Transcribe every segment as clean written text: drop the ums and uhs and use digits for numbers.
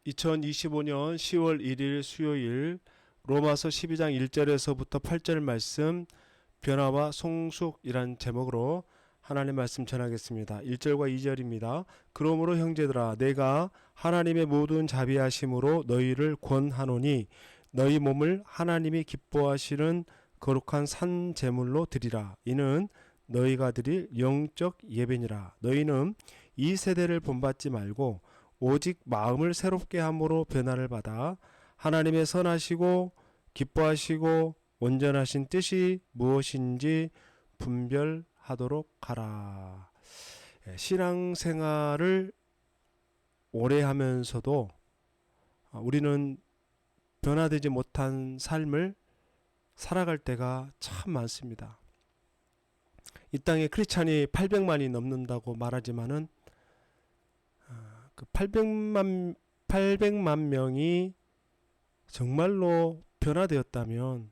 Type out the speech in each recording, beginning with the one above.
2025년 10월 1일 수요일 로마서 12장 1절에서부터 8절 말씀 변화와 성숙이란 제목으로 하나님 말씀 전하겠습니다. 1절과 2절입니다. 그러므로 형제들아 내가 하나님의 모든 자비하심으로 너희를 권하노니 너희 몸을 하나님이 기뻐하시는 거룩한 산 제물로 드리라. 이는 너희가 드릴 영적 예배니라. 너희는 이 세대를 본받지 말고 오직 마음을 새롭게 함으로 변화를 받아 하나님의 선하시고 기뻐하시고 온전하신 뜻이 무엇인지 분별하도록 하라. 신앙생활을 오래 하면서도 우리는 변화되지 못한 삶을 살아갈 때가 참 많습니다. 이 땅에 크리스찬이 800만이 넘는다고 말하지만은 그 800만 명이 정말로 변화되었다면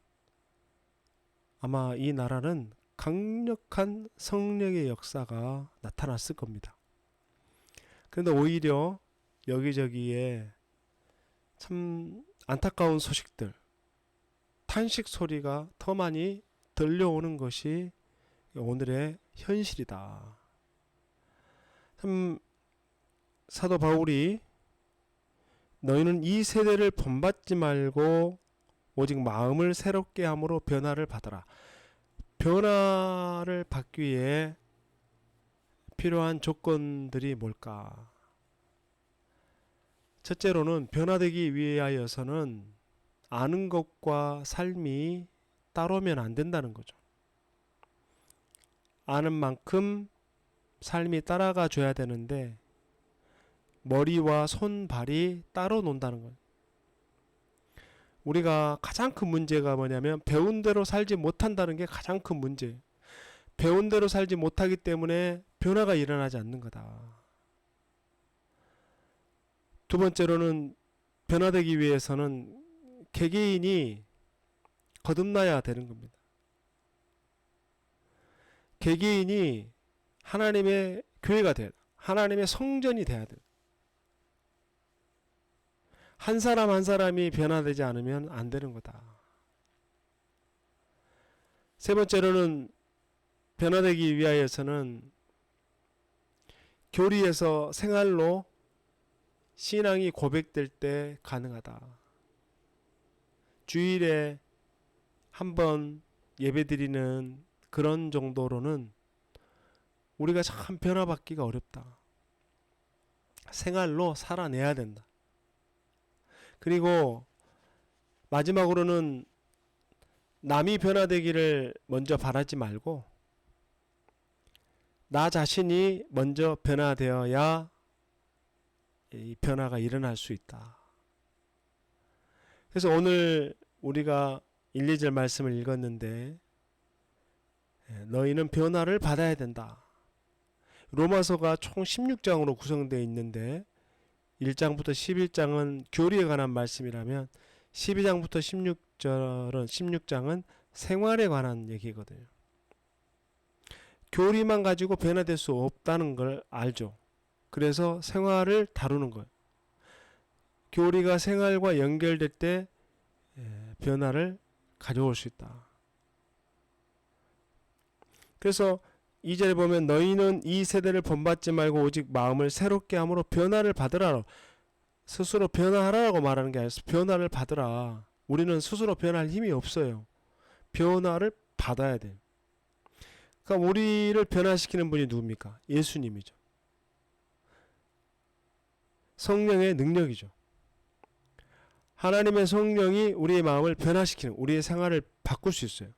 아마 이 나라는 강력한 성령의 역사가 나타났을 겁니다. 그런데 오히려 여기저기에 참 안타까운 소식들, 탄식 소리가 더 많이 들려오는 것이 오늘의 현실이다. 참 사도 바울이 너희는 이 세대를 본받지 말고 오직 마음을 새롭게 함으로 변화를 받아라. 변화를 받기 위해 필요한 조건들이 뭘까? 첫째로는 변화되기 위하여서는 아는 것과 삶이 따로면 안 된다는 거죠. 아는 만큼 삶이 따라가 줘야 되는데 머리와 손, 발이 따로 논다는 거예요. 우리가 가장 큰 문제가 뭐냐면 배운 대로 살지 못한다는 게 가장 큰 문제예요. 배운 대로 살지 못하기 때문에 변화가 일어나지 않는 거다. 두 번째로는 변화되기 위해서는 개개인이 거듭나야 되는 겁니다. 개개인이 하나님의 교회가 돼야 돼. 하나님의 성전이 돼야 돼. 한 사람 한 사람이 변화되지 않으면 안 되는 거다. 세 번째로는 변화되기 위하여서는 교리에서 생활로 신앙이 고백될 때 가능하다. 주일에 한 번 예배드리는 그런 정도로는 우리가 참 변화받기가 어렵다. 생활로 살아내야 된다. 그리고 마지막으로는 남이 변화되기를 먼저 바라지 말고 나 자신이 먼저 변화되어야 이 변화가 일어날 수 있다. 그래서 오늘 우리가 1, 2절 말씀을 읽었는데 너희는 변화를 받아야 된다. 로마서가 총 16장으로 구성되어 있는데 1장부터 11장은 교리에 관한 말씀이라면 12장부터 16장은 생활에 관한 얘기거든요. 교리만 가지고 변화될 수 없다는 걸 알죠. 그래서 생활을 다루는 거예요. 교리가 생활과 연결될 때 변화를 가져올 수 있다. 그래서 2절에 보면 너희는 이 세대를 본받지 말고 오직 마음을 새롭게 함으로 변화를 받으라. 스스로 변화하라고 말하는 게 아니라 변화를 받으라. 우리는 스스로 변할 힘이 없어요. 변화를 받아야 돼요. 그러니까 우리를 변화시키는 분이 누굽니까? 예수님이죠. 성령의 능력이죠. 하나님의 성령이 우리의 마음을 변화시키는, 우리의 생활을 바꿀 수 있어요.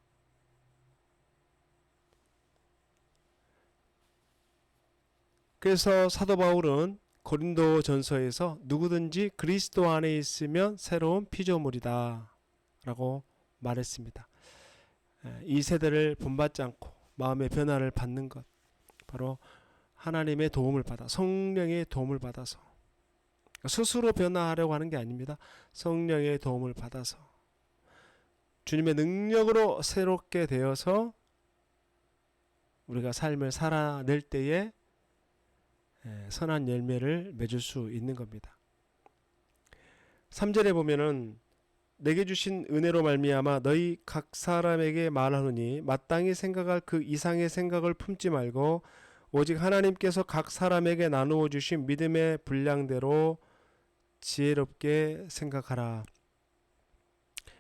그래서 사도 바울은 고린도 전서에서 누구든지 그리스도 안에 있으면 새로운 피조물이다 라고 말했습니다. 이 세대를 본받지 않고 마음의 변화를 받는 것, 바로 하나님의 도움을 받아, 성령의 도움을 받아서, 스스로 변화하려고 하는 게 아닙니다. 성령의 도움을 받아서 주님의 능력으로 새롭게 되어서 우리가 삶을 살아낼 때에 선한 열매를 맺을 수 있는 겁니다. 3절에 보면은 내게 주신 은혜로 말미암아 너희 각 사람에게 말하노니 마땅히 생각할 그 이상의 생각을 품지 말고 오직 하나님께서 각 사람에게 나누어 주신 믿음의 분량대로 지혜롭게 생각하라.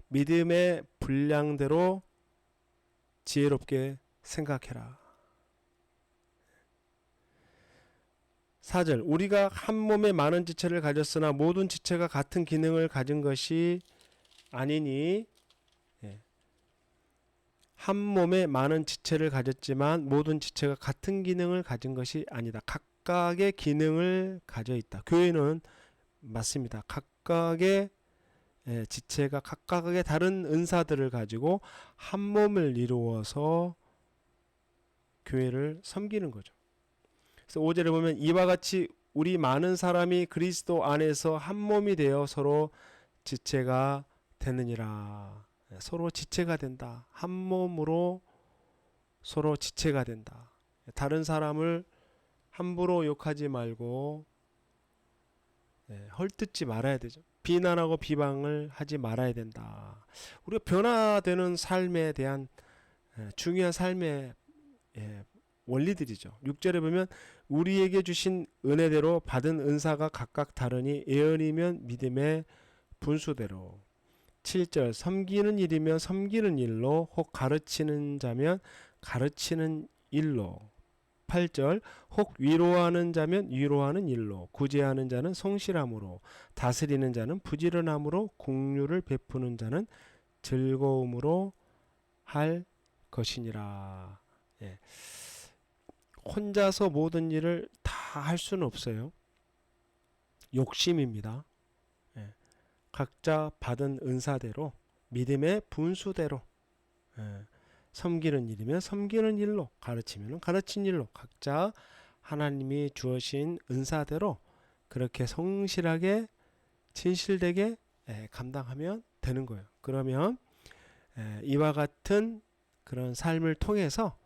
믿음의 분량대로 지혜롭게 생각해라. 4절 우리가 한 몸에 많은 지체를 가졌으나 모든 지체가 같은 기능을 가진 것이 아니니 한 몸에 많은 지체를 가졌지만 모든 지체가 같은 기능을 가진 것이 아니다. 각각의 기능을 가져 있다. 교회는 맞습니다. 각각의 지체가 각각의 다른 은사들을 가지고 한 몸을 이루어서 교회를 섬기는 거죠. 그래서 5절에 보면 이와 같이 우리 많은 사람이 그리스도 안에서 한 몸이 되어 서로 지체가 되느니라. 서로 지체가 된다. 한 몸으로 서로 지체가 된다. 다른 사람을 함부로 욕하지 말고 헐뜯지 말아야 되죠. 비난하고 비방을 하지 말아야 된다. 우리가 변화되는 삶에 대한 중요한 삶의 원리들이죠. 6절에 보면 우리에게 주신 은혜대로 받은 은사가 각각 다르니 예언이면 믿음의 분수대로. 7절 섬기는 일이면 섬기는 일로 혹 가르치는 자면 가르치는 일로. 8절 혹 위로하는 자면 위로하는 일로 구제하는 자는 성실함으로 다스리는 자는 부지런함으로 긍휼을 베푸는 자는 즐거움으로 할 것이니라. 혼자서 모든 일을 다 할 수는 없어요. 욕심입니다. 각자 받은 은사대로 믿음의 분수대로 섬기는 일이면 섬기는 일로 가르치면 가르친 일로 각자 하나님이 주어진 은사대로 그렇게 성실하게 진실되게 감당하면 되는 거예요. 그러면 이와 같은 그런 삶을 통해서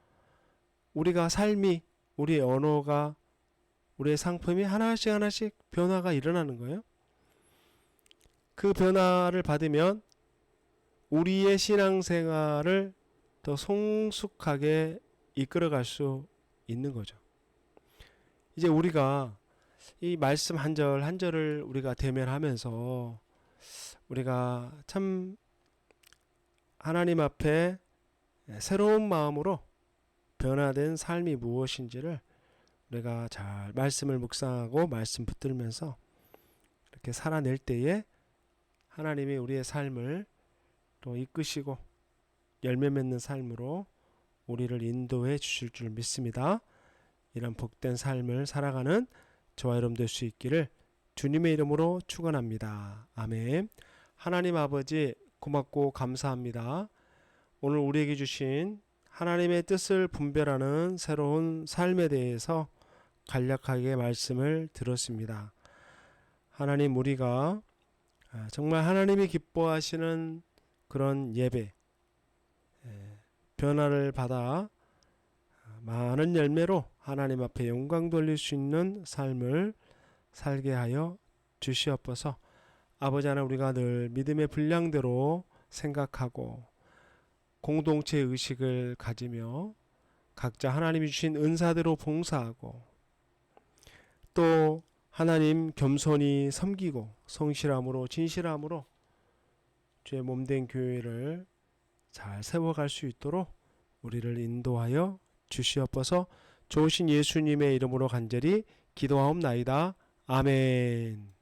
우리가 삶이 우리의 언어가 우리의 상품이 하나씩 하나씩 변화가 일어나는 거예요. 그 변화를 받으면 우리의 신앙생활을 더 성숙하게 이끌어갈 수 있는 거죠. 이제 우리가 이 말씀 한 절 한 절을 우리가 대면하면서 우리가 참 하나님 앞에 새로운 마음으로 변화된 삶이 무엇인지를 우리가 잘 말씀을 묵상하고 말씀 붙들면서 이렇게 살아낼 때에 하나님이 우리의 삶을 또 이끄시고 열매 맺는 삶으로 우리를 인도해 주실 줄 믿습니다. 이런 복된 삶을 살아가는 저와 여러분 될 수 있기를 주님의 이름으로 축원합니다. 아멘. 하나님 아버지 고맙고 감사합니다. 오늘 우리에게 주신 하나님의 뜻을 분별하는 새로운 삶에 대해서 간략하게 말씀을 들었습니다. 하나님 우리가 정말 하나님이 기뻐하시는 그런 예배 변화를 받아 많은 열매로 하나님 앞에 영광 돌릴 수 있는 삶을 살게 하여 주시옵소서. 아버지 하나님 우리가 늘 믿음의 분량대로 생각하고 공동체 의식을 가지며 각자 하나님이 주신 은사대로 봉사하고 또 하나님 겸손히 섬기고 성실함으로 진실함으로 주의 몸된 교회를 잘 세워갈 수 있도록 우리를 인도하여 주시옵소서. 좋으신 예수님의 이름으로 간절히 기도하옵나이다. 아멘.